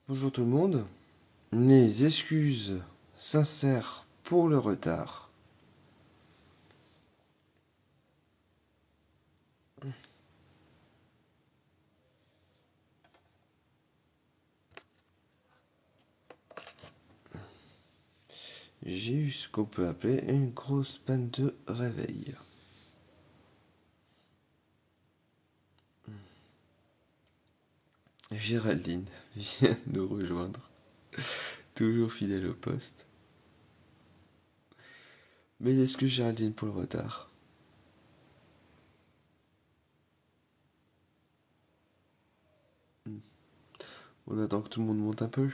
Bonjour tout le monde. Mes excuses sincères pour le retard. J'ai eu ce qu'on peut appeler une grosse panne de réveil. Géraldine vient de nous rejoindre, toujours fidèle au poste. Mes excuses Géraldine pour le retard. On attend que tout le monde monte un peu.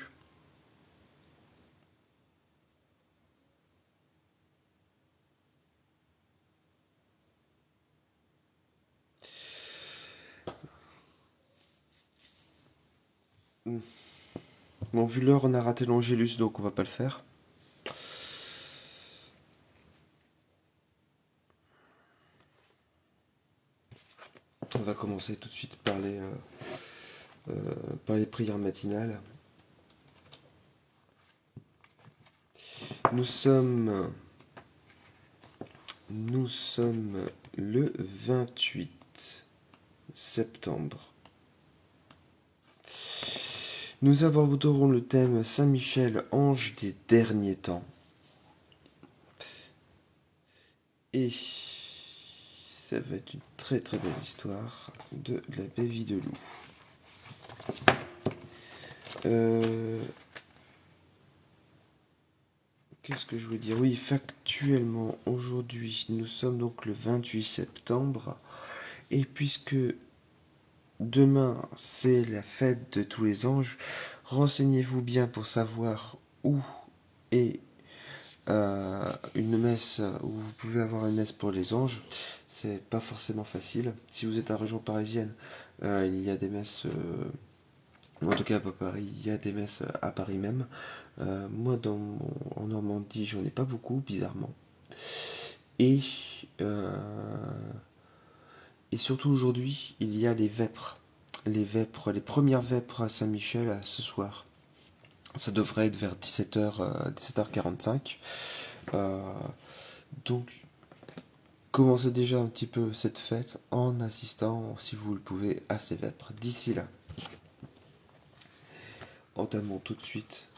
Bon, vu l'heure, on a raté l'Angélus, donc on va pas le faire. On va commencer tout de suite par les prières matinales. Nous sommes, nous sommes le 28 septembre. Nous aborderons le thème Saint-Michel, ange des derniers temps. Et ça va être une très très belle histoire de l'abbé Videlou. Euh, Qu'est-ce que je veux dire? Oui, factuellement, aujourd'hui, nous sommes donc le 28 septembre. Et puisque demain, c'est la fête de tous les anges, renseignez-vous bien pour savoir où est une messe, où vous pouvez avoir une messe pour les anges. C'est pas forcément facile. Si vous êtes à la région parisienne, il y a des messes, en tout cas à Paris, il y a des messes à Paris même. Moi, en Normandie, j'en ai pas beaucoup, bizarrement. Et, euh, et surtout aujourd'hui, il y a les vêpres. Les vêpres, les premières vêpres à Saint-Michel ce soir. Ça devrait être vers 17h, 17h45. Euh, donc, commencez déjà un petit peu cette fête en assistant, si vous le pouvez, à ces vêpres. D'ici là, entamons tout de suite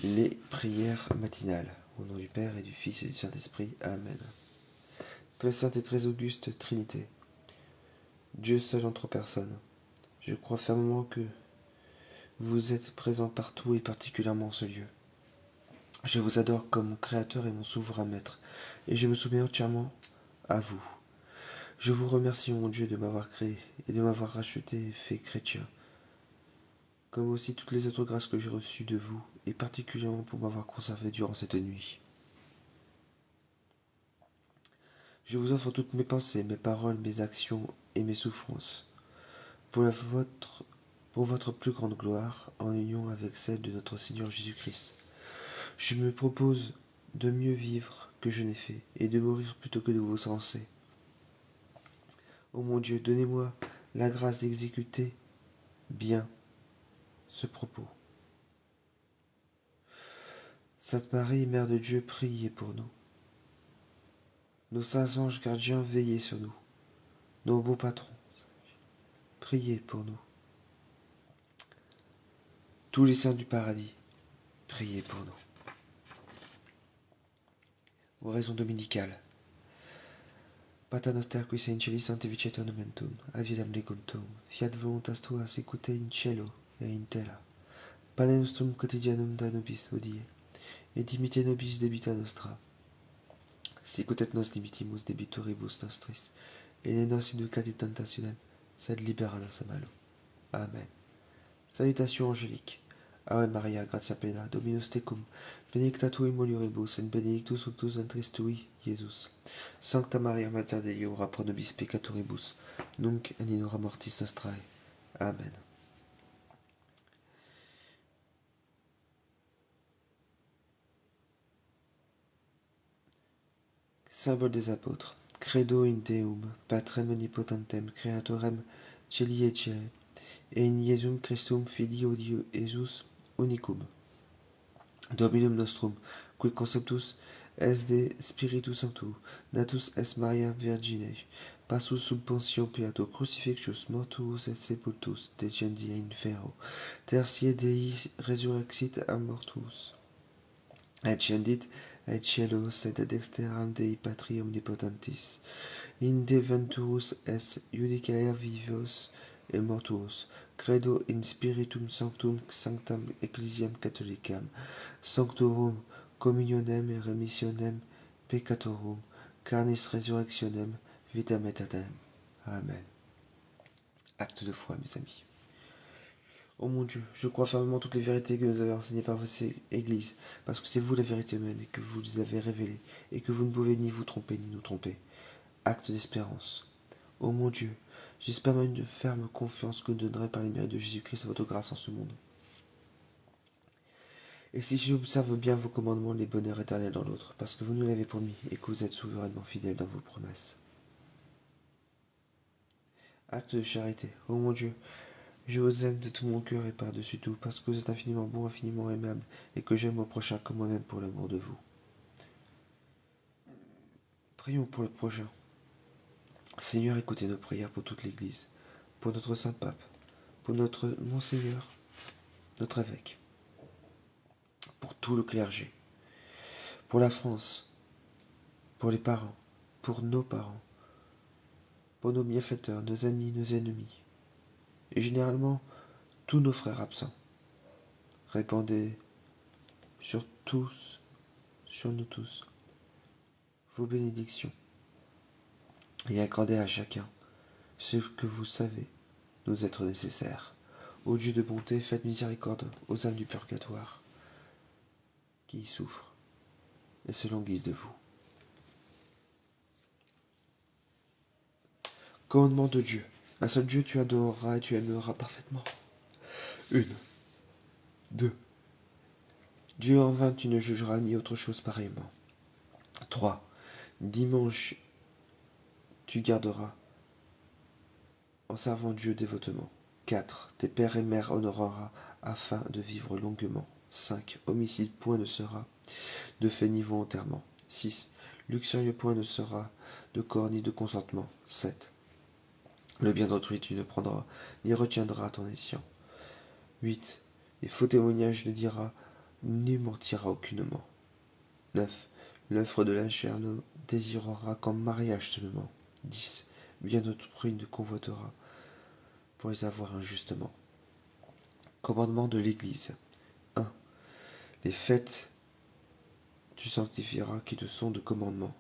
les prières matinales. Au nom du Père et du Fils et du Saint-Esprit. Amen. Très sainte et très auguste Trinité, Dieu seul en trois personnes, je crois fermement que vous êtes présent partout et particulièrement en ce lieu. Je vous adore comme mon Créateur et mon souverain Maître, et je me soumets entièrement à vous. Je vous remercie, mon Dieu, de m'avoir créé et de m'avoir racheté et fait chrétien, comme aussi toutes les autres grâces que j'ai reçues de vous, et particulièrement pour m'avoir conservé durant cette nuit. Je vous offre toutes mes pensées, mes paroles, mes actions et mes souffrances, pour, pour votre plus grande gloire, en union avec celle de notre Seigneur Jésus-Christ. Je me propose de mieux vivre que je n'ai fait, et de mourir plutôt que de vous censer. Ô mon Dieu, donnez-moi la grâce d'exécuter bien ce propos. Sainte Marie, Mère de Dieu, priez pour nous. Nos saints anges gardiens, veillez sur nous. Nos beaux patrons, priez pour nous. Tous les saints du paradis, priez pour nous. Oraison dominicale. Pater noster qui sei in cieli sanctificetur nomentum, advitam lecum tuum, fiat voluntas tua secute in cielo et in terra. Pane nostrum quotidianum da nobis hodie, et dimitte nobis debita nostra, sicut et nos dimitimus debitoribus nostris, et ne nos inducat in tentationem, sed libera nos a malo. Amen. Salutations angéliques. Ave Maria, gratia plena, Dominus tecum, benedicta tu in mulieribus, et benedictus fructus ventris tui, Iesus. Sancta Maria, Mater Dei, ora pro nobis peccatoribus, nunc et in hora mortis nostrae. Amen. Symbole des apôtres. Credo in Deum, Patrem omnipotentem, Creatorem celi et cieli, et in Iesum Christum Filio Jesus unicum, Dominum nostrum, qui conceptus es de Spiritu Sancto, natus es Maria Virgine, passus sub Pontio Pilato, crucifixus, mortuus et sepultus, descendi in ferro, tertiae Dei resurrexit a mortuus, ascendit et cielos et ad dexteram Dei Patri omnipotentis, in deventurus es judicaer vivos et mortuos, credo in spiritum sanctum sanctam ecclesiam catholicam, sanctorum communionem et remissionem peccatorum, carnis resurrectionem, vitam aeternam. Amen. Acte de foi, mes amis. Oh mon Dieu, je crois fermement toutes les vérités que nous avez enseignées par votre Église, parce que c'est vous la vérité humaine et que vous les avez révélées, et que vous ne pouvez ni vous tromper ni nous tromper. Acte d'espérance. Oh mon Dieu, j'espère même une ferme confiance que vous donnerez par les mérites de Jésus-Christ à votre grâce en ce monde. Et si j'observe bien vos commandements, les bonheurs éternels dans l'autre, parce que vous nous l'avez promis et que vous êtes souverainement fidèles dans vos promesses. Acte de charité. Oh mon Dieu, je vous aime de tout mon cœur et par-dessus tout, parce que vous êtes infiniment bon, infiniment aimable, et que j'aime mon prochain comme moi-même pour l'amour de vous. Prions pour le prochain. Seigneur, écoutez nos prières pour toute l'Église, pour notre Saint-Pape, pour notre Monseigneur, notre évêque, pour tout le clergé, pour la France, pour les parents, pour nos parents, pour nos bienfaiteurs, nos amis, nos ennemis, et généralement tous nos frères absents. Répandez sur tous, sur nous tous, vos bénédictions, et accordez à chacun ce que vous savez nous être nécessaire. Ô Dieu de bonté, faites miséricorde aux âmes du purgatoire qui y souffrent, et se languissent de vous. Commandement de Dieu. Un seul Dieu tu adoreras et tu aimeras parfaitement. 1. 2. Dieu en vain tu ne jugeras ni autre chose pareillement. 3. Dimanche tu garderas en servant Dieu dévotement. 4. Tes pères et mères honoreras afin de vivre longuement. 5. Homicide point ne sera de fait ni volontairement. 6. Luxurieux point ne sera de corps ni de consentement. 7. Le bien d'autrui tu ne prendras ni retiendras à ton escient. 8. Les faux témoignages ne dira ni mentira aucunement. 9. L'œuvre de la chair ne désirera qu'en mariage seulement. 10. Bien d'autrui ne convoitera pour les avoir injustement. Commandement de l'Église. 1. Les fêtes tu sanctifieras qui te sont de commandement.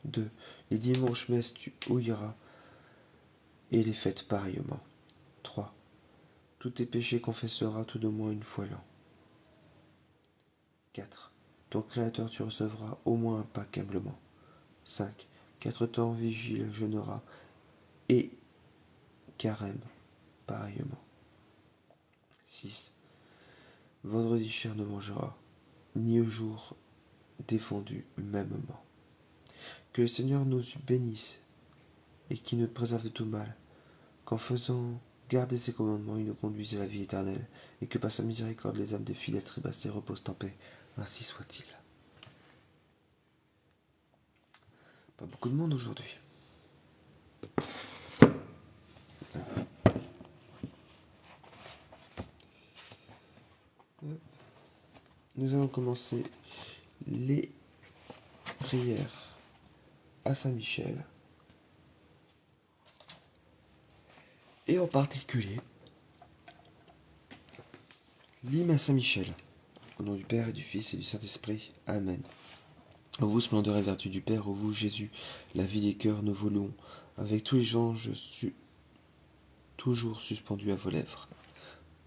2. Les dimanches messes tu ouilleras et les fêtes pareillement. 3. Tous tes péchés confesseras tout de moins une fois l'an. 4. Ton Créateur tu recevras au moins un pas humblement. 5. 4 temps vigile jeûnera et carême pareillement. 6. Vendredi cher ne mangera, ni au jour défendu mêmement. Que le Seigneur nous bénisse et qu'il nous préserve de tout mal, qu'en faisant garder ses commandements, il nous conduise à la vie éternelle, et que par sa miséricorde les âmes des fidèles trébassés reposent en paix. Ainsi soit-il. Pas beaucoup de monde aujourd'hui. Nous allons commencer les prières à Saint-Michel. Et en particulier, l'hymne à Saint-Michel. Au nom du Père et du Fils et du Saint-Esprit. Amen. Ô vous, splendeur et vertu du Père, ô vous, Jésus, la vie des cœurs, nous voulons, avec tous les anges toujours suspendus à vos lèvres.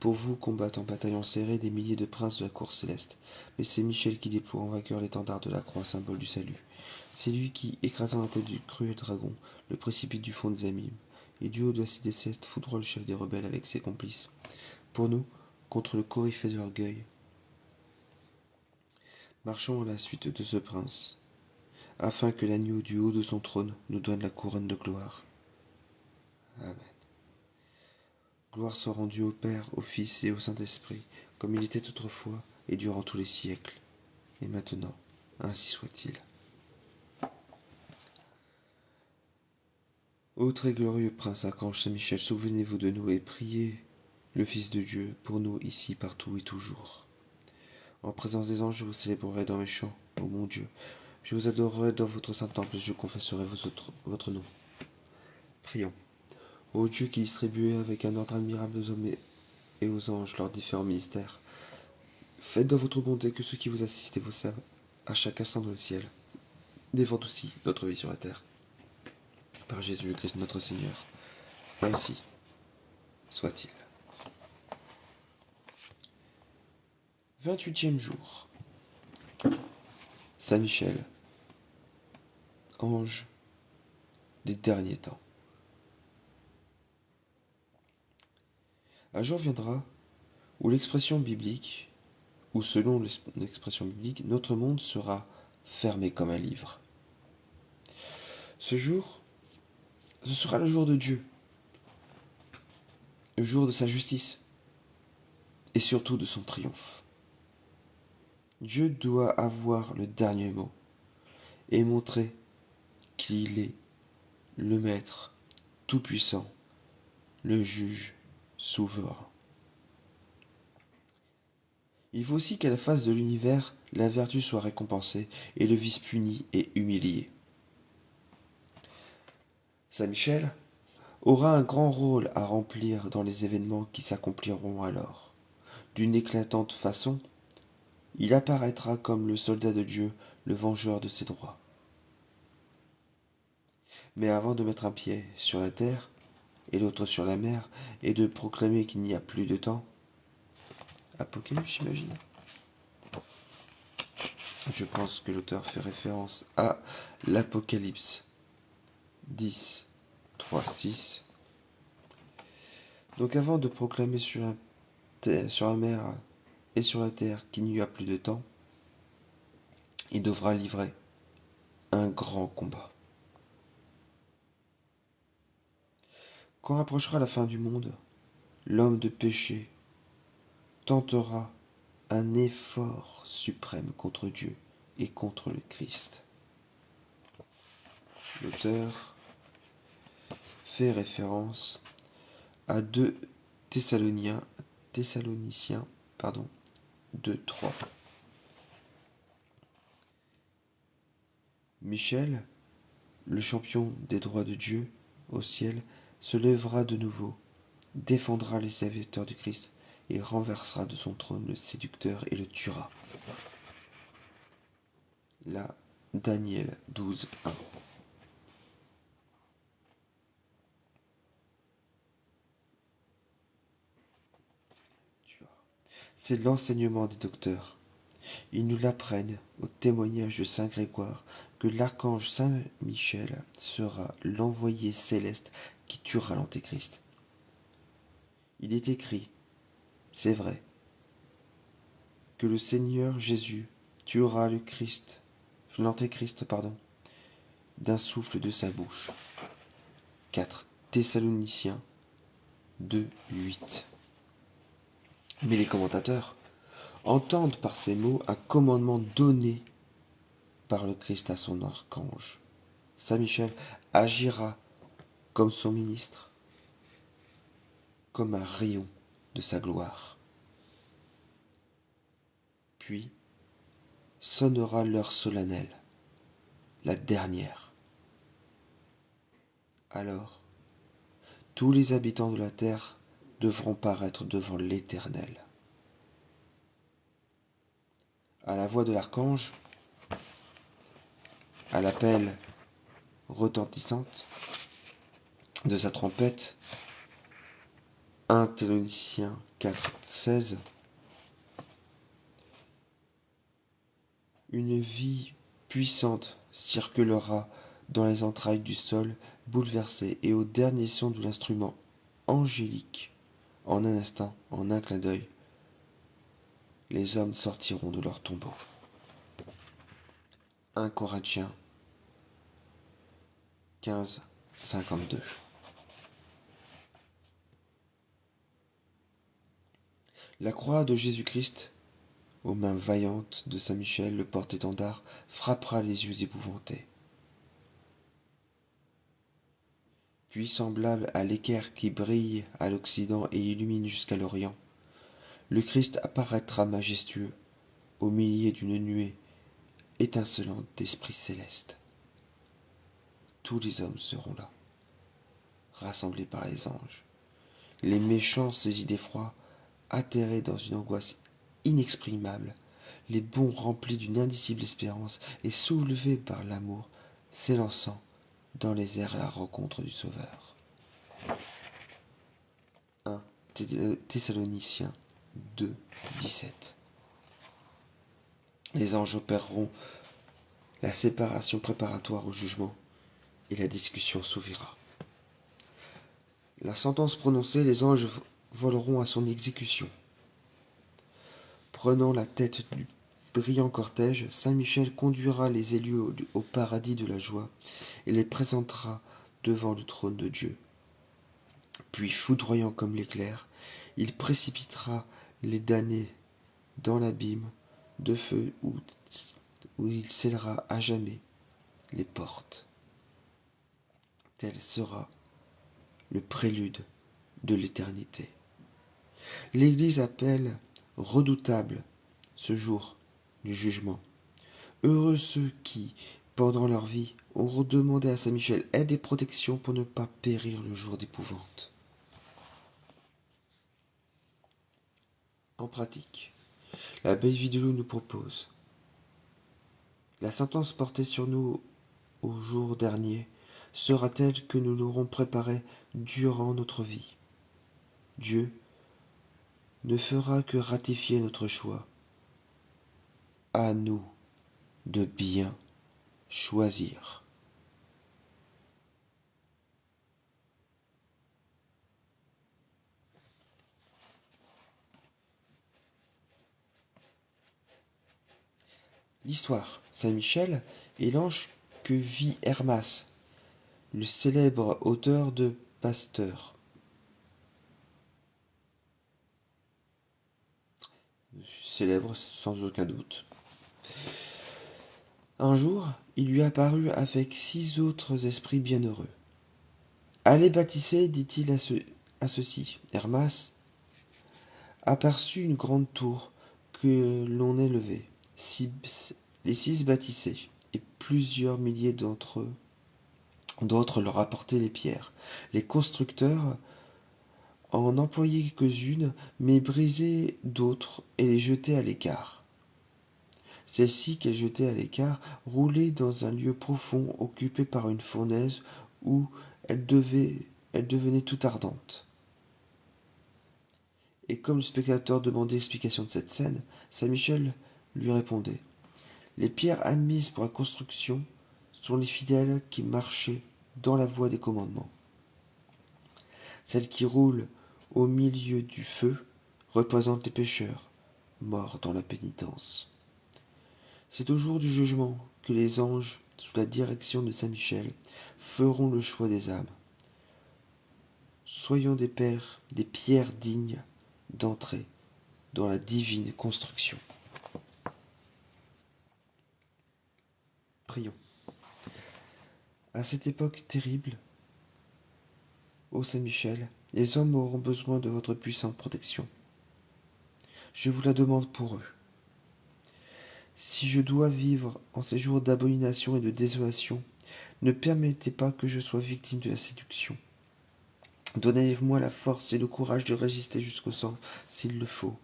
Pour vous combattent en bataillon serré des milliers de princes de la cour céleste. Mais c'est Michel qui déploie en vainqueur l'étendard de la croix, symbole du salut. C'est lui qui, écrasant la tête du cruel dragon, le précipite du fond des abîmes, et du haut de la cité céleste foudroie le chef des rebelles avec ses complices. Pour nous, contre le coryphée de l'orgueil, marchons à la suite de ce prince, afin que l'agneau du haut de son trône nous donne la couronne de gloire. Amen. Gloire soit rendue au Père, au Fils et au Saint-Esprit, comme il était autrefois et durant tous les siècles, et maintenant, ainsi soit-il. Ô très glorieux prince archange Saint-Michel, souvenez-vous de nous et priez le Fils de Dieu pour nous ici, partout et toujours. En présence des anges, je vous célébrerai dans mes chants, ô mon Dieu. Je vous adorerai dans votre saint temple et je confesserai votre nom. Prions. Ô Dieu qui distribuez avec un ordre admirable aux hommes et aux anges leurs différents ministères, faites dans votre bonté que ceux qui vous assistent et vous servent à chaque instant dans le ciel défendent aussi notre vie sur la terre. Par Jésus le Christ notre Seigneur. Ainsi soit-il. 28e jour. Saint Michel, ange des derniers temps. Un jour viendra où l'expression biblique, ou selon l'expression biblique, notre monde sera fermé comme un livre. Ce jour, ce sera le jour de Dieu, le jour de sa justice, et surtout de son triomphe. Dieu doit avoir le dernier mot, et montrer qu'il est le Maître tout-puissant, le juge souverain. Il faut aussi qu'à la face de l'univers, la vertu soit récompensée et le vice puni et humilié. Saint Michel aura un grand rôle à remplir dans les événements qui s'accompliront alors. D'une éclatante façon, il apparaîtra comme le soldat de Dieu, le vengeur de ses droits. Mais avant de mettre un pied sur la terre et l'autre sur la mer, et de proclamer qu'il n'y a plus de temps, Apocalypse, j'imagine. Je pense que l'auteur fait référence à l'Apocalypse 10, 3, 6. Donc avant de proclamer sur la mer et sur la terre qu'il n'y a plus de temps, il devra livrer un grand combat. Quand approchera la fin du monde, l'homme de péché tentera un effort suprême contre Dieu et contre le Christ. L'auteur fait référence à 2 Thessaloniciens 2, 3. Michel, le champion des droits de Dieu au ciel, se lèvera de nouveau, défendra les serviteurs du Christ et renversera de son trône le séducteur et le tuera. Là, Daniel 12, 1. C'est l'enseignement des docteurs. Ils nous l'apprennent au témoignage de saint Grégoire que l'archange saint Michel sera l'envoyé céleste qui tuera l'antéchrist. Il est écrit, c'est vrai, que le Seigneur Jésus tuera l'antéchrist, d'un souffle de sa bouche. 4 Thessaloniciens 2, 8. Mais les commentateurs entendent par ces mots un commandement donné par le Christ à son archange. Saint Michel agira comme son ministre, comme un rayon de sa gloire. Puis sonnera l'heure solennelle, la dernière. Alors, tous les habitants de la terre devront paraître devant l'Éternel. À la voix de l'archange, à l'appel retentissante de sa trompette, 1 Thessaloniciens 4, 16, une vie puissante circulera dans les entrailles du sol bouleversé, et au dernier son de l'instrument angélique, en un instant, en un clin d'œil, les hommes sortiront de leur tombeau. 1 Corinthiens 15, 52. La croix de Jésus-Christ, aux mains vaillantes de saint Michel, le porte-étendard, frappera les yeux épouvantés. Puis, semblable à l'équerre qui brille à l'Occident et illumine jusqu'à l'Orient, le Christ apparaîtra majestueux au milieu d'une nuée étincelante d'esprits célestes. Tous les hommes seront là, rassemblés par les anges. Les méchants saisis d'effroi, atterrés dans une angoisse inexprimable, les bons remplis d'une indicible espérance et soulevés par l'amour, s'élançant dans les airs à la rencontre du Sauveur. 1 Thessaloniciens 2, 17. Les anges opéreront la séparation préparatoire au jugement et la discussion s'ouvrira. La sentence prononcée, les anges voleront à son exécution. Prenant la tête du brillant cortège, saint Michel conduira les élus au paradis de la joie et les présentera devant le trône de Dieu. Puis, foudroyant comme l'éclair, il précipitera les damnés dans l'abîme de feu où il scellera à jamais les portes. Tel sera le prélude de l'éternité. L'Église appelle redoutable ce jour du jugement. Heureux ceux qui, pendant leur vie, auront demandé à saint Michel aide et protection pour ne pas périr le jour d'épouvante. En pratique, l'abbé Vidalou nous propose la sentence portée sur nous au jour dernier sera telle que nous l'aurons préparée durant notre vie. Dieu ne fera que ratifier notre choix. À nous de bien choisir. L'histoire. Saint Michel est l'ange que vit Hermas, le célèbre auteur de Pasteur. Célèbre sans aucun doute. Un jour, il lui apparut avec 6 autres esprits bienheureux. Allez bâtisser, dit-il à ceux-ci. Hermas aperçut une grande tour que l'on élevait. Les 6 bâtissaient, et plusieurs milliers d'autres leur apportaient les pierres. Les constructeurs en employaient quelques-unes, mais brisaient d'autres et les jetaient à l'écart. Celles-ci qu'elles jetaient à l'écart roulaient dans un lieu profond occupé par une fournaise où elles devenaient tout ardentes. Et comme le spectateur demandait explication de cette scène, saint Michel lui répondait: les pierres admises pour la construction sont les fidèles qui marchaient dans la voie des commandements. Celles qui roulent au milieu du feu représentent les pécheurs, morts dans la pénitence. C'est au jour du jugement que les anges, sous la direction de saint Michel, feront le choix des âmes. Soyons des pierres dignes d'entrer dans la divine construction. Prions. À cette époque terrible, ô Saint Michel, les hommes auront besoin de votre puissante protection. Je vous la demande pour eux. Si je dois vivre en ces jours d'abomination et de désolation, ne permettez pas que je sois victime de la séduction. Donnez-moi la force et le courage de résister jusqu'au sang, s'il le faut.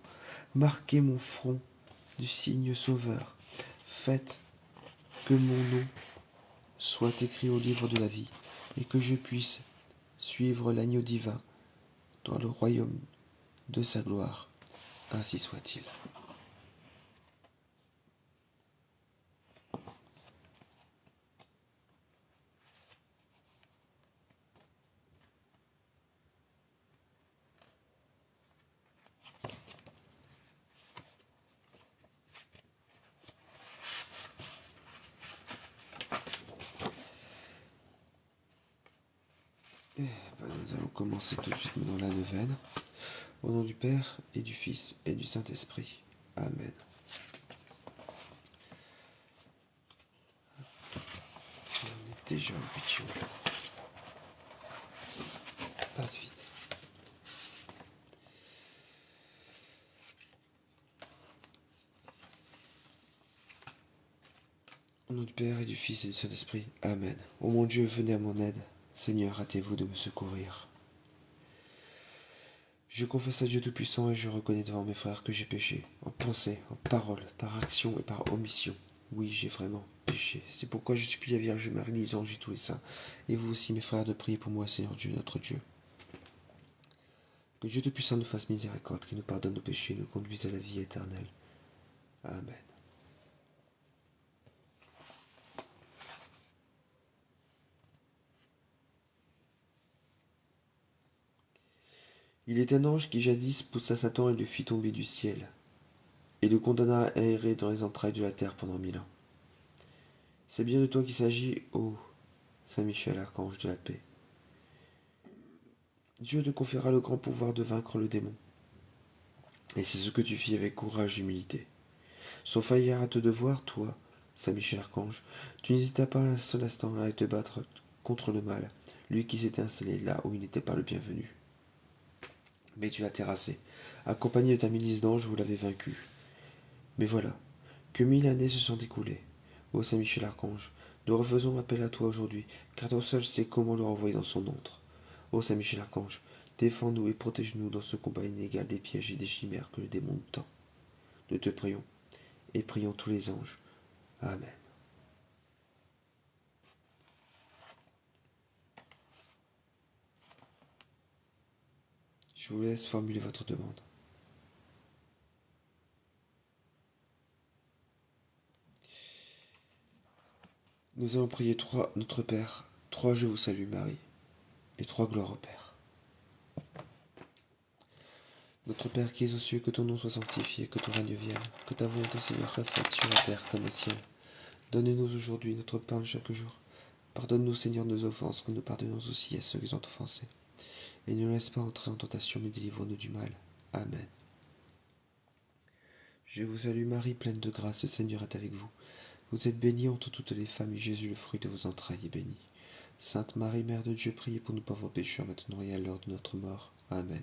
Marquez mon front du signe sauveur. Faites que mon nom soit écrit au livre de la vie, et que je puisse suivre l'agneau divin dans le royaume de sa gloire. Ainsi soit-il. Nous allons commencer tout de suite dans la neuvaine. Au nom du Père, et du Fils, et du Saint-Esprit. Amen. On est déjà au 8e jour. Passe vite. Au nom du Père, et du Fils, et du Saint-Esprit. Amen. Ô mon Dieu, venez à mon aide. Seigneur, hâtez-vous de me secourir. Je confesse à Dieu Tout-Puissant et je reconnais devant mes frères que j'ai péché, en pensée, en parole, par action et par omission. Oui, j'ai vraiment péché. C'est pourquoi je supplie la Vierge Marie, les anges et tous les saints, et vous aussi, mes frères, de prier pour moi, Seigneur Dieu, notre Dieu. Que Dieu Tout-Puissant nous fasse miséricorde, qu'il nous pardonne nos péchés et nous conduise à la vie éternelle. Amen. Il est un ange qui jadis poussa Satan et le fit tomber du ciel, et le condamna à errer dans les entrailles de la terre pendant 1000 ans. C'est bien de toi qu'il s'agit, ô Saint Michel, archange de la paix. Dieu te conféra le grand pouvoir de vaincre le démon. Et c'est ce que tu fis avec courage et humilité. Sauf ailleurs à te devoir, toi, Saint Michel Archange, tu n'hésitas pas un seul instant à te battre contre le mal, lui qui s'était installé là où il n'était pas le bienvenu. Mais tu l'as terrassé. Accompagné de ta milice d'anges, vous l'avez vaincu. Mais voilà, que 1000 années se sont écoulées. Ô Saint Michel Archange, nous refaisons appel à toi aujourd'hui, car toi seul sais comment le renvoyer dans son ombre. Ô Saint Michel Archange, défends-nous et protège-nous dans ce combat inégal des pièges et des chimères que le démon nous tend. Nous te prions, et prions tous les anges. Amen. Je vous laisse formuler votre demande. Nous allons prier 3 Notre Père, 3 Je vous salue Marie, et 3 Gloire au Père. Notre Père qui es aux cieux, que ton nom soit sanctifié, que ton règne vienne, que ta volonté Seigneur soit faite sur la terre comme au ciel. Donne-nous aujourd'hui notre pain de chaque jour. Pardonne-nous Seigneur nos offenses, comme nous pardonnons aussi à ceux qui ont offensé. Et ne nous laisse pas entrer en tentation, mais délivre-nous du mal. Amen. Je vous salue Marie, pleine de grâce, le Seigneur est avec vous. Vous êtes bénie entre toutes les femmes, et Jésus, le fruit de vos entrailles, est béni. Sainte Marie, Mère de Dieu, priez pour nous pauvres pécheurs, maintenant et à l'heure de notre mort. Amen.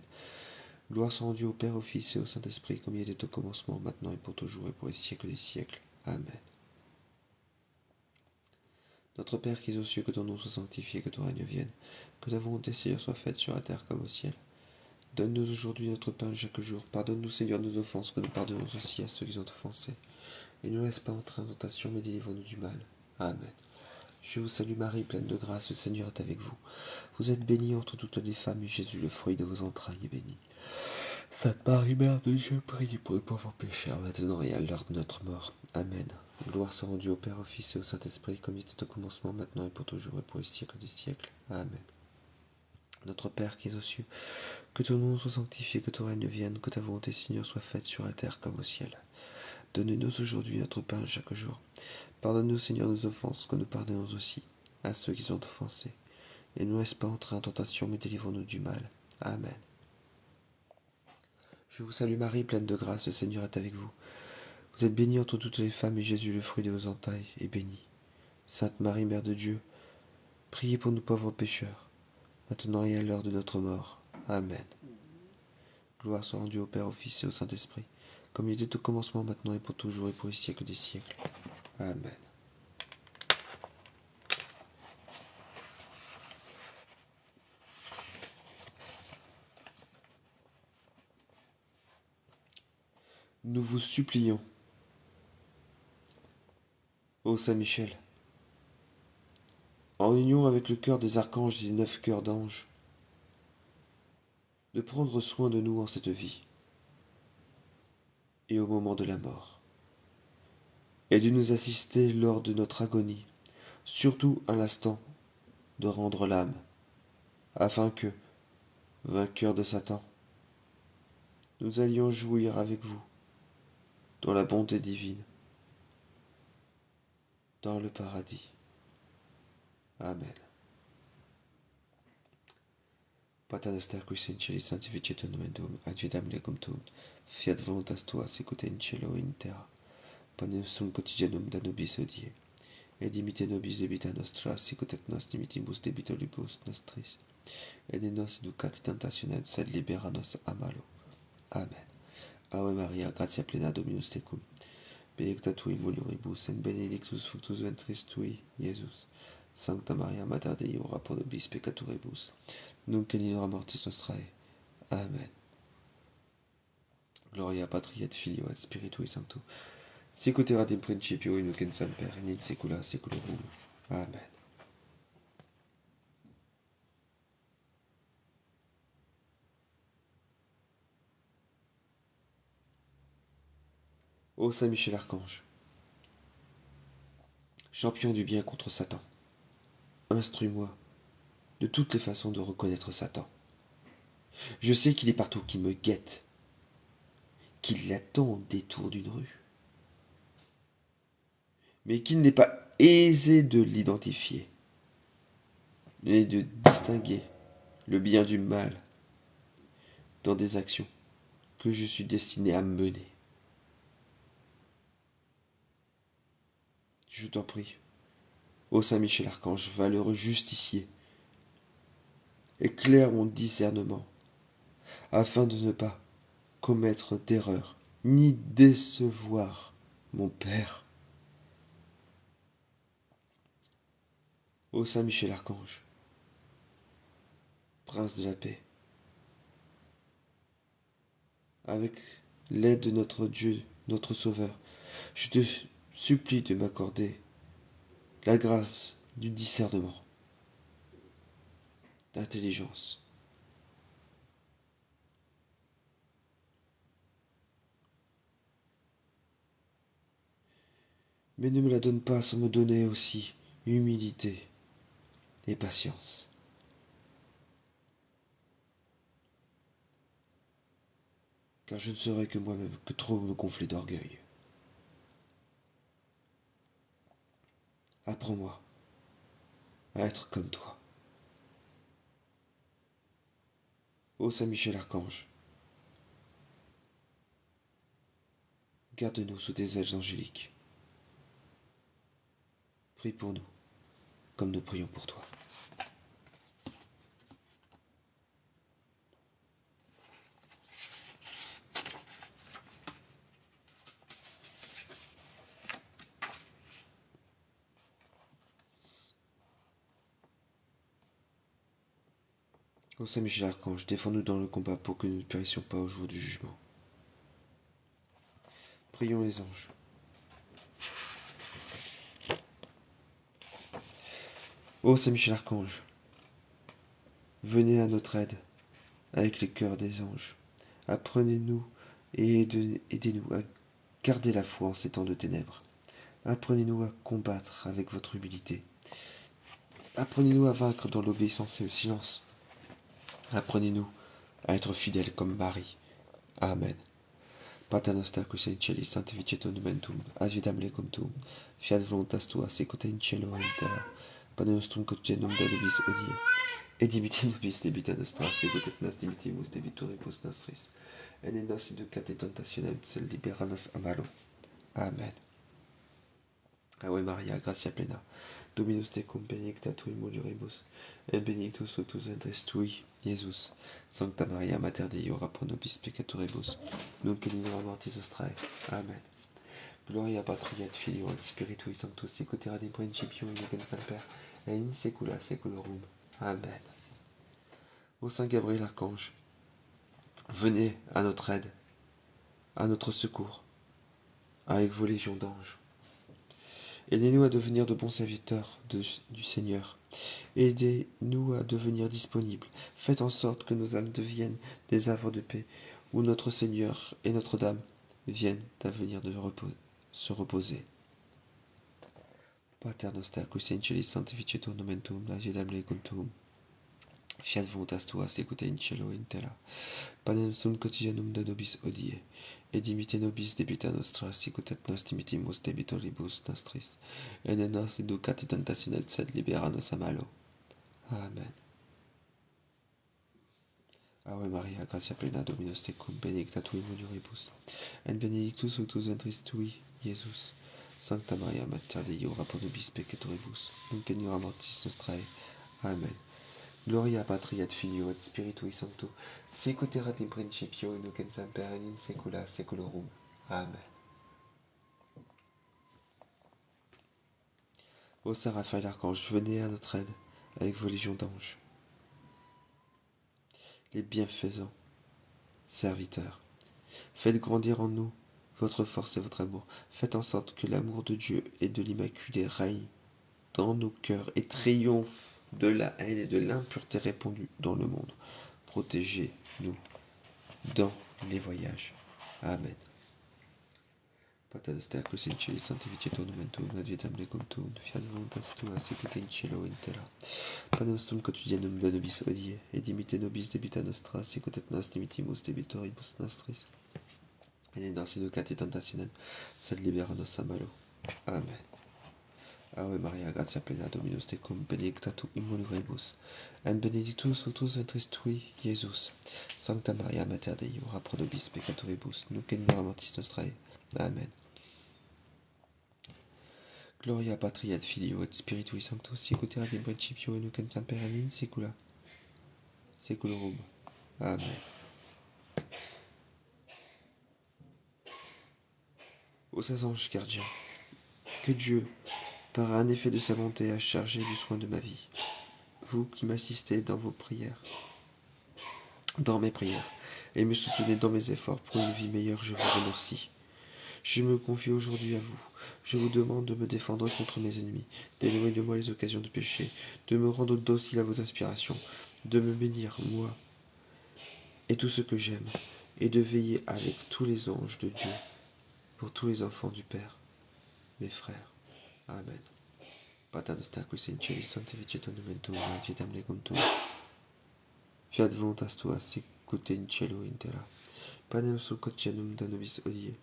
Gloire soit rendue au Père, au Fils et au Saint-Esprit, comme il était au commencement, maintenant et pour toujours et pour les siècles des siècles. Amen. Notre Père qui es aux cieux, que ton nom soit sanctifié, que ton règne vienne, que ta volonté, Seigneur, soit faite sur la terre comme au ciel. Donne-nous aujourd'hui notre pain de chaque jour. Pardonne-nous, Seigneur, nos offenses, que nous pardonnons aussi à ceux qui ont offensé. Et ne nous laisse pas entrer en tentation, mais délivre-nous du mal. Amen. Je vous salue Marie, pleine de grâce, le Seigneur est avec vous. Vous êtes bénie entre toutes les femmes, et Jésus, le fruit de vos entrailles, est béni. Sainte Marie, Mère de Dieu, priez pour les pauvres pécheurs, maintenant et à l'heure de notre mort. Amen. Gloire soit rendue au Père, au Fils et au Saint-Esprit, comme il était au commencement, maintenant et pour toujours et pour les siècles des siècles. Amen. Notre Père qui es aux cieux, que ton nom soit sanctifié, que ton règne vienne, que ta volonté, Seigneur, soit faite sur la terre comme au ciel. Donne-nous aujourd'hui notre pain chaque jour. Pardonne-nous, Seigneur, nos offenses, que nous pardonnons aussi à ceux qui sont offensés. Et ne nous laisse pas entrer en tentation, mais délivre-nous du mal. Amen. Je vous salue Marie, pleine de grâce, le Seigneur est avec vous. Vous êtes bénie entre toutes les femmes, et Jésus, le fruit de vos entrailles, est béni. Sainte Marie, Mère de Dieu, priez pour nous pauvres pécheurs, maintenant et à l'heure de notre mort. Amen. Gloire soit rendue au Père, au Fils et au Saint-Esprit, comme il était au commencement, maintenant et pour toujours et pour les siècles des siècles. Amen. Nous vous supplions, ô Saint Michel, en union avec le cœur des archanges et des 9 cœurs d'anges, de prendre soin de nous en cette vie et au moment de la mort, et de nous assister lors de notre agonie, surtout à l'instant de rendre l'âme, afin que, vainqueurs de Satan, nous allions jouir avec vous dans la bonté divine, dans le paradis. Amen. Pater noster qui sei in cieli sanctificetur nomen tuum, advenam regum tuum, fiat voluntas tua sicut in cielo in terra. Panem nostrum quotidianum da nobis hodie, et dimitte nobis debita nostra, sicut et nos dimittimus debitoribus nostris, et ne nos educat in tentationem, sed libera nos a malo. Amen. Ave Maria, gratia plena Dominus tecum, benedicta tui mulieribus, et benedictus fructus ventris tui, Iesus. Sancta Maria, Mater Dei, ora pro nobis peccatoribus, nunc et in hora mortis nostrae. Amen. Gloria Patri et Filio et Spiritui Sancto, sicut erat in principio et nunc in semper, et in saecula saeculorum. Amen. Ô Saint Michel Archange, champion du bien contre Satan, instruis-moi de toutes les façons de reconnaître Satan. Je sais qu'il est partout, qu'il me guette, qu'il l'attend au détour d'une rue, mais qu'il n'est pas aisé de l'identifier, et de distinguer le bien du mal dans des actions que je suis destiné à mener. Je t'en prie, ô Saint Michel Archange, valeureux justicier, éclaire mon discernement, afin de ne pas commettre d'erreur, ni décevoir mon Père. Ô Saint Michel Archange, Prince de la paix, avec l'aide de notre Dieu, notre Sauveur, je te supplie de m'accorder la grâce du discernement, d'intelligence. Mais ne me la donne pas sans me donner aussi humilité et patience. Car je ne serai que moi-même que trop me gonfler d'orgueil. Apprends-moi à être comme toi. Ô Saint Michel Archange, garde-nous sous tes ailes angéliques. Prie pour nous, comme nous prions pour toi. Ô Saint Michel Archange, défends-nous dans le combat pour que nous ne périssions pas au jour du jugement. Prions les anges. Ô Saint Michel Archange, venez à notre aide avec les cœurs des anges. Apprenez-nous et aidez-nous à garder la foi en ces temps de ténèbres. Apprenez-nous à combattre avec votre humilité. Apprenez-nous à vaincre dans l'obéissance et le silence. Apprenez-nous à être fidèles comme Marie. Amen. Pater noster qui sei in cieli sanctificetur nomen tuum, advenam regum tuum, fiat voluntas tua sicut in cielo et in terra. Panem nostrum quotidianum da nobis hodie, et dimitte nobis debita nostra, sicut et nos dimittimus debitoribus nostris, et ne nos inducat in tentationem, sed libera nos a malo. Amen. Ave Maria, gratia plena, Dominus tecum, benedicta tui mulieribus, et benedictus fructus ventris tui, Iesus. Sancta Maria, Mater Dei, ora pro nobis peccatoribus, nunc et in hora mortis nostrae. Amen. Gloria Patri et Filio et Spiritui Sanctus, sicut erat in principio et nunc in semper, et in saecula saeculorum. Amen. Ô Saint Gabriel Archange, venez à notre aide, à notre secours, avec vos légions d'anges. Aidez-nous à devenir de bons serviteurs du Seigneur. Aidez-nous à devenir disponibles. Faites en sorte que nos âmes deviennent des havres de paix, où notre Seigneur et Notre-Dame viennent à venir se reposer. Pater noster, qui sei in celis sanctificetur nomen tuum, advenam regum tuum, fiat voluntas tua, sicut in cielo et in terra. Panem nostrum quotidianum da nobis hodie, et dimitte nobis debita nostra, sicut et nos dimittimus debitoribus nostris, et ne nos inducat in tentationem, sed libera nos a malo. Amen. Ave Maria, gratia plena, Dominus tecum, benedicta tui mulieribus, et benedictus fructus ventris tui, Iesus. Sancta Maria, Mater Dei, ora pro nobis peccatoribus, nunc et in hora mortis nostrae. Amen. Gloria Patri et Filio et Spiritui Sancto, sic ut erat in principio, et nunc et semper et in saecula saeculorum. Amen. Ô Saint Raphaël l'Archange, venez à notre aide avec vos légions d'anges. Les bienfaisants serviteurs, faites grandir en nous votre force et votre amour. Faites en sorte que l'amour de Dieu et de l'Immaculée règne dans nos cœurs et triomphe de la haine et de l'impureté répandue dans le monde. Protégez-nous dans les voyages. Amen. Pater noster, qui sei in cieli, sanctificetur nomen tuum, advitam tecum tuum, fiat voluntas tua, sicut in cielo in terra. Panem nostrum quotidianum da nobis hodie, et dimitte nobis debita nostra, sicut et nos dimittimus debitoribus nostris. Et ne nos inducat in tentationem, sed libera nos a malo. Amen. Ave Maria, gratia plena, Dominus tecum, benedicta tu in mulieribus, et benedictus fructus ventris tui, Iesus. Sancta Maria, Mater Dei, ora pro nobis peccatoribus, nunc et in hora mortis nostrae. Amen. Gloria Patri et Filio et Spiritui Sancto, sic ut erat in principio, et nunc et semper et in saecula saeculorum. Amen. Ô saints anges gardiens, que Dieu, par un effet de sa bonté, a chargé du soin de ma vie. Vous qui m'assistez dans vos prières, dans mes prières, et me soutenez dans mes efforts pour une vie meilleure, je vous remercie. Je me confie aujourd'hui à vous. Je vous demande de me défendre contre mes ennemis, d'éloigner de moi les occasions de péché, de me rendre docile à vos aspirations, de me bénir, moi, et tout ce que j'aime, et de veiller avec tous les anges de Dieu, pour tous les enfants du Père, mes frères. Amen. Pater noster, qui sei in cieli, sanctificetur nomen tuum, advitam tecum tuum, fiat voluntas tua, sicut in cielo in terra. Panem nostrum quotidianum da nobis hodie,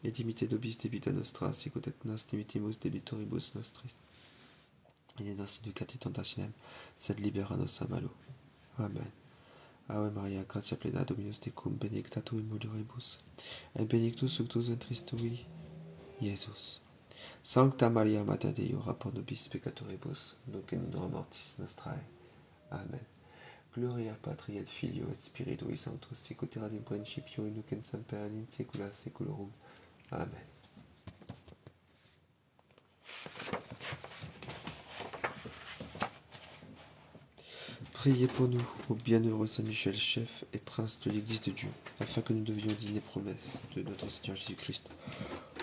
et dimitte nobis debita nostra, sicut et nos dimittimus debitoribus nostris. Et ne nos inducat in tentationem, sed libera nos a malo. Amen. Ave Maria, gratia plena, Dominus tecum, benedicta tu in mulieribus, et benedictus fructus ventris tui, Iesus. Sancta Maria, Mater Dei, ora pro nobis peccatoribus, nunc et in hora mortis nostrae. Amen. Gloria Patri et Filio et Spiritui Sancto, sic ut erat in principio, et nunc et semper et in saecula saeculorum. Amen. Priez pour nous, ô bienheureux Saint Michel, chef et prince de l'Église de Dieu, afin que nous devions dignes des promesses de notre Seigneur Jésus-Christ.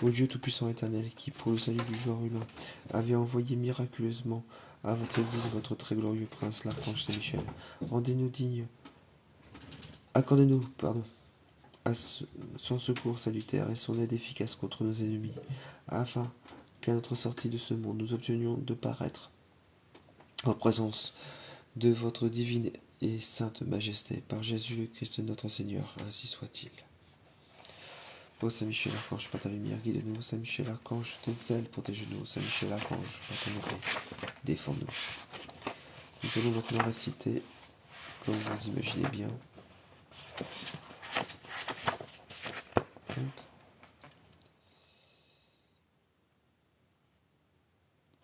Ô Dieu tout-puissant éternel, qui, pour le salut du genre humain, avait envoyé miraculeusement à votre Église votre très glorieux prince, l'archange Saint Michel, rendez-nous dignes, accordez-nous, à son secours salutaire et son aide efficace contre nos ennemis, afin qu'à notre sortie de ce monde, nous obtenions de paraître en présence de votre divine et sainte majesté, par Jésus le Christ notre Seigneur, ainsi soit-il. Ô Saint Michel Archange, par ta lumière, guide-nous. Saint Michel Archange, tes ailes protège-nous. Saint Michel Archange, par ton épée, défends-nous. Nous allons donc nous réciter, comme vous imaginez bien.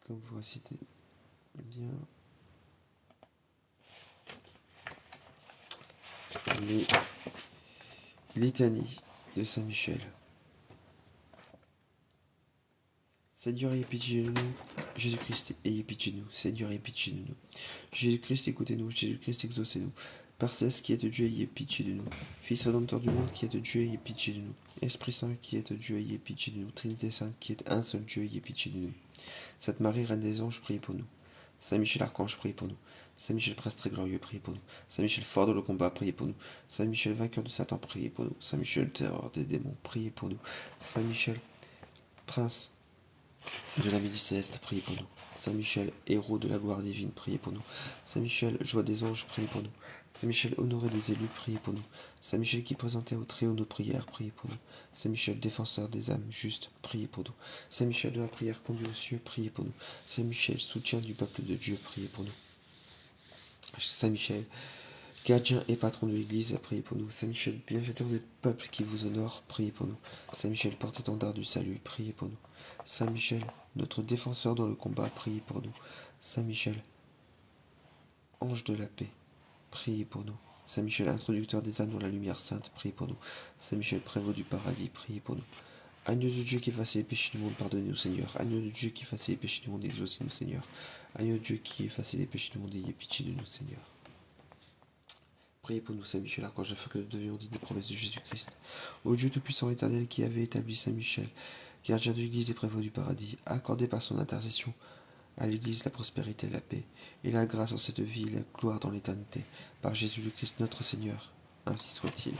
Comme vous récitez bien les litanies de Saint Michel. Seigneur, ayez pitié de nous. Jésus-Christ, ayez pitié de nous. Seigneur, ayez pitié de nous. Jésus-Christ, écoutez-nous. Jésus-Christ, exaucez-nous. Par cesse qui est de Dieu, ayez pitié de nous. Fils rédempteur du monde, qui est de Dieu, ayez pitié de nous. Esprit Saint, qui est de Dieu, ayez pitié de nous. Trinité Sainte, qui est un seul Dieu, ayez pitié de nous. Sainte Marie, Reine des anges, priez pour nous. Saint Michel Archange, priez pour nous. Saint Michel Prince très glorieux, priez pour nous. Saint Michel fort dans le combat, priez pour nous. Saint Michel vainqueur de Satan, priez pour nous. Saint Michel terreur des démons, priez pour nous. Saint Michel Prince de la Midi Céleste, priez pour nous. Saint Michel, héros de la gloire divine, priez pour nous. Saint Michel, joie des anges, priez pour nous. Saint Michel, honoré des élus, priez pour nous. Saint Michel qui présentait au Très-Haut nos prières, priez pour nous. Saint Michel, défenseur des âmes justes, priez pour nous. Saint Michel de la prière conduit aux cieux, priez pour nous. Saint Michel, soutien du peuple de Dieu, priez pour nous. Saint Michel, Gardien et patron de l'Église, priez pour nous. Saint Michel, bienfaiteur des peuples qui vous honorent, priez pour nous. Saint Michel, porte-étendard du salut, priez pour nous. Saint Michel, notre défenseur dans le combat, priez pour nous. Saint Michel, ange de la paix, priez pour nous. Saint Michel, introducteur des âmes dans la lumière sainte, priez pour nous. Saint Michel, prévôt du paradis, priez pour nous. Agneau de Dieu qui efface les péchés du monde, pardonnez-nous Seigneur. Agneau de Dieu qui efface les péchés du monde, exaucez-nous Seigneur. Agneau de Dieu qui efface les péchés du monde, ayez pitié de nous Seigneur. Priez pour nous, Saint Michel, archange, afin que nous devions dignes des promesses de Jésus-Christ. Ô Dieu tout-puissant éternel qui avait établi Saint Michel, gardien de l'Église et prévôt du paradis, accordez par son intercession à l'Église la prospérité, la paix et la grâce en cette vie et la gloire dans l'éternité. Par Jésus le Christ notre Seigneur, ainsi soit-il.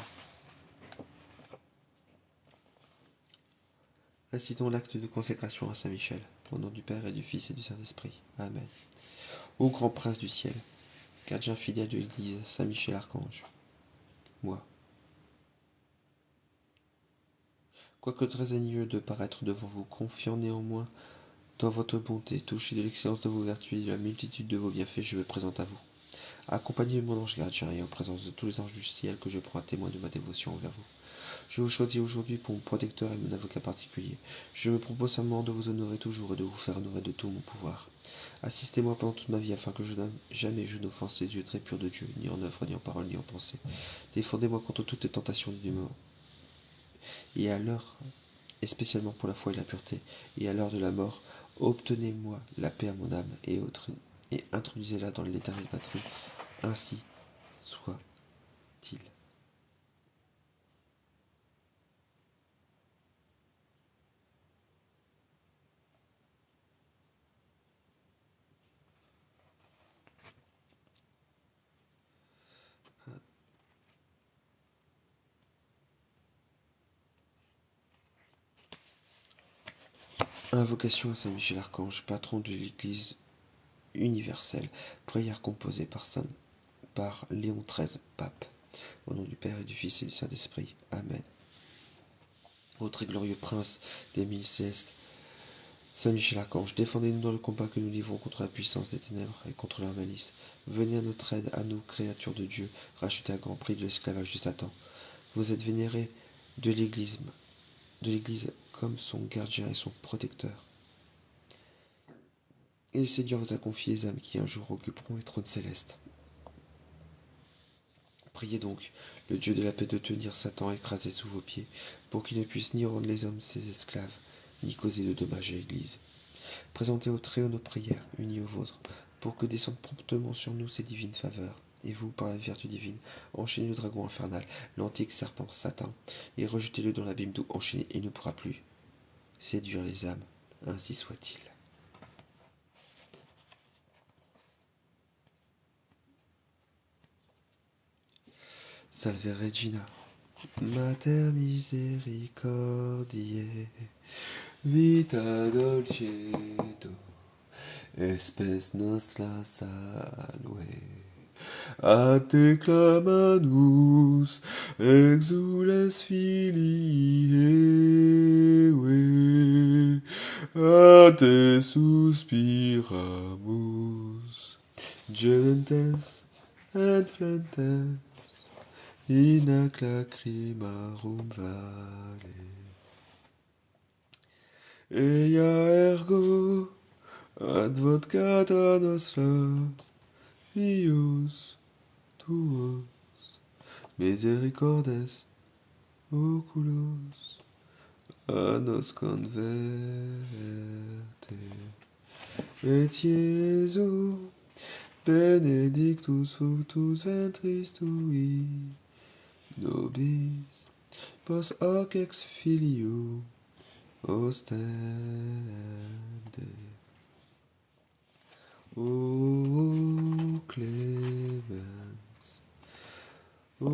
Récitons l'acte de consécration à Saint Michel, au nom du Père et du Fils et du Saint-Esprit. Amen. Ô grand prince du ciel, gardien fidèle de l'Église, Saint Michel archange, moi, quoique très ennuyeux de paraître devant vous, confiant néanmoins dans votre bonté, touché de l'excellence de vos vertus et de la multitude de vos bienfaits, je me présente à vous. Accompagné de mon ange gardien et en présence de tous les anges du ciel que je prends à témoin de ma dévotion envers vous. Je vous choisis aujourd'hui pour mon protecteur et mon avocat particulier. Je me propose simplement de vous honorer toujours et de vous faire honorer de tout mon pouvoir. Assistez-moi pendant toute ma vie afin que jamais je n'offense les yeux très purs de Dieu, ni en œuvre, ni en parole, ni en pensée. Défendez-moi contre toutes les tentations du moment. Et à l'heure, et spécialement pour la foi et la pureté, et à l'heure de la mort, obtenez-moi la paix à mon âme et introduisez-la dans l'éternelle patrie. Ainsi soit-il. Invocation à Saint Michel Archange, patron de l'Église universelle. Prière composée par Léon XIII, pape. Au nom du Père et du Fils et du Saint-Esprit. Amen. Ô très glorieux prince des mille célestes, Saint Michel Archange, défendez-nous dans le combat que nous livrons contre la puissance des ténèbres et contre leur malice. Venez à notre aide, à nous, créatures de Dieu, rachetées à grand prix de l'esclavage de Satan. Vous êtes vénérés de l'Église comme son gardien et son protecteur. Et le Seigneur vous a confié les âmes qui un jour occuperont les trônes célestes. Priez donc le Dieu de la paix de tenir Satan écrasé sous vos pieds, pour qu'il ne puisse ni rendre les hommes ses esclaves, ni causer de dommages à l'Église. Présentez au Très-Haut nos prières, unies aux vôtres, pour que descendent promptement sur nous ces divines faveurs. Et vous, par la vertu divine, enchaînez le dragon infernal, l'antique serpent Satan, et rejetez-le dans l'abîme d'eau enchaîné et ne pourra plus séduire les âmes. Ainsi soit-il. Salve Regina, Mater misericordiae, vita dolcedo, espes nostra salve. A te clamamus, exules filii Eve, a te suspiramus, gementes et flentes, in ac lacrimarum vale. Ea ergo advocata nostra, Ius tuos, misericordes oculos a nos converte. Et Iesu benedictus fructus ventris tui, nobis pos hoc ex filio ostende. O clemens, o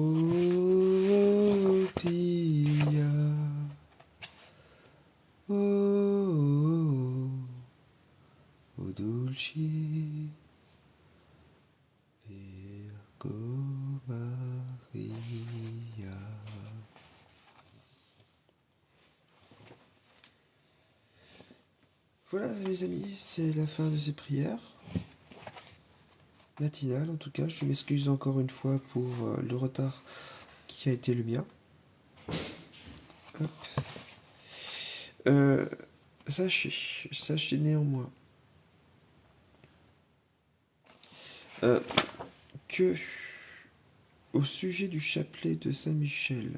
pia, o dulci Virgo Maria. Voilà mes amis, c'est la fin de ces prières. matinale. En tout cas, je m'excuse encore une fois pour le retard qui a été le mien. Hop. Euh, sachez néanmoins euh, que au sujet du chapelet de Saint-Michel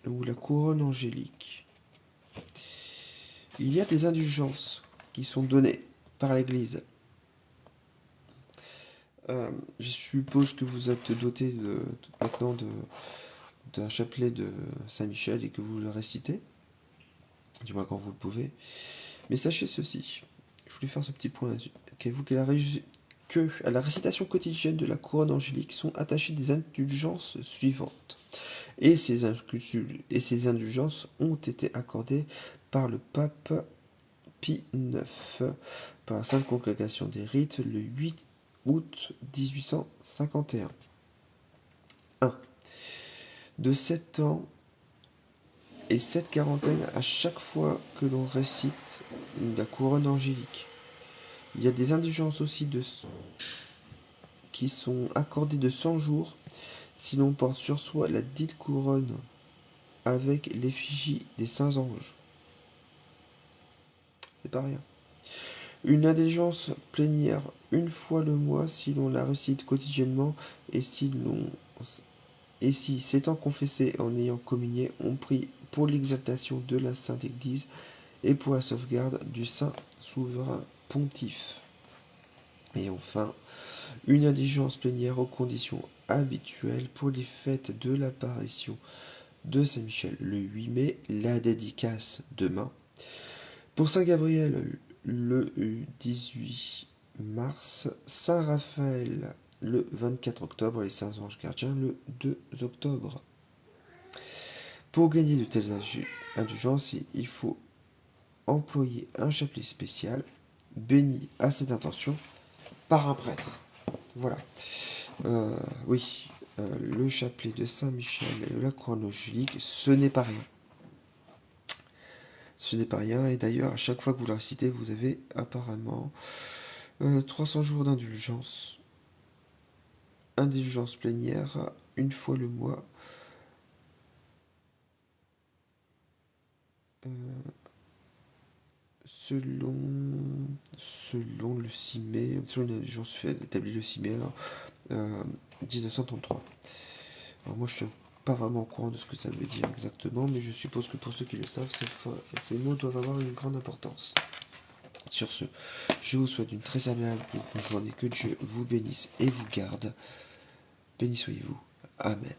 ou la couronne angélique, il y a des indulgences qui sont données par l'Église. Je suppose que vous êtes doté maintenant d'un chapelet de Saint-Michel et que vous le récitez, du moins quand vous le pouvez. Mais sachez ceci, je voulais faire ce petit point là-dessus, que à la récitation quotidienne de la couronne angélique sont attachées des indulgences suivantes. Et ces indulgences ont été accordées par le pape Pie IX, par la Sainte Congrégation des Rites, le 8 août 1851. 1. De 7 ans et 7 quarantaines à chaque fois que l'on récite la couronne angélique. Il y a des indulgences aussi qui sont accordées de 100 jours si l'on porte sur soi la dite couronne avec l'effigie des saints anges. C'est pas rien. Une indulgence plénière une fois le mois si l'on la récite quotidiennement et si, s'étant confessé en ayant communié, on prie pour l'exaltation de la Sainte Église et pour la sauvegarde du Saint Souverain Pontife. Et enfin, une indulgence plénière aux conditions habituelles pour les fêtes de l'apparition de Saint-Michel le 8 mai, la dédicace demain. Pour Saint Gabriel le 18 mars, Saint Raphaël le 24 octobre et Saint Ange Gardien le 2 octobre. Pour gagner de telles indulgences, il faut employer un chapelet spécial, béni à cette intention par un prêtre. Voilà. Oui, le chapelet de Saint-Michel et la couronne angélique, ce n'est pas rien. Ce n'est pas rien, et d'ailleurs, à chaque fois que vous la récitez, vous avez apparemment 300 jours d'indulgence. Indulgence plénière, une fois le mois. Euh, selon le 6 mai, selon l'indulgence établie le 6 mai, 1933. Alors moi, je suis pas vraiment au courant de ce que ça veut dire exactement, mais je suppose que pour ceux qui le savent, ces mots doivent avoir une grande importance. Sur ce, je vous souhaite une très agréable journée, que Dieu vous bénisse et vous garde. Béni soyez-vous. Amen.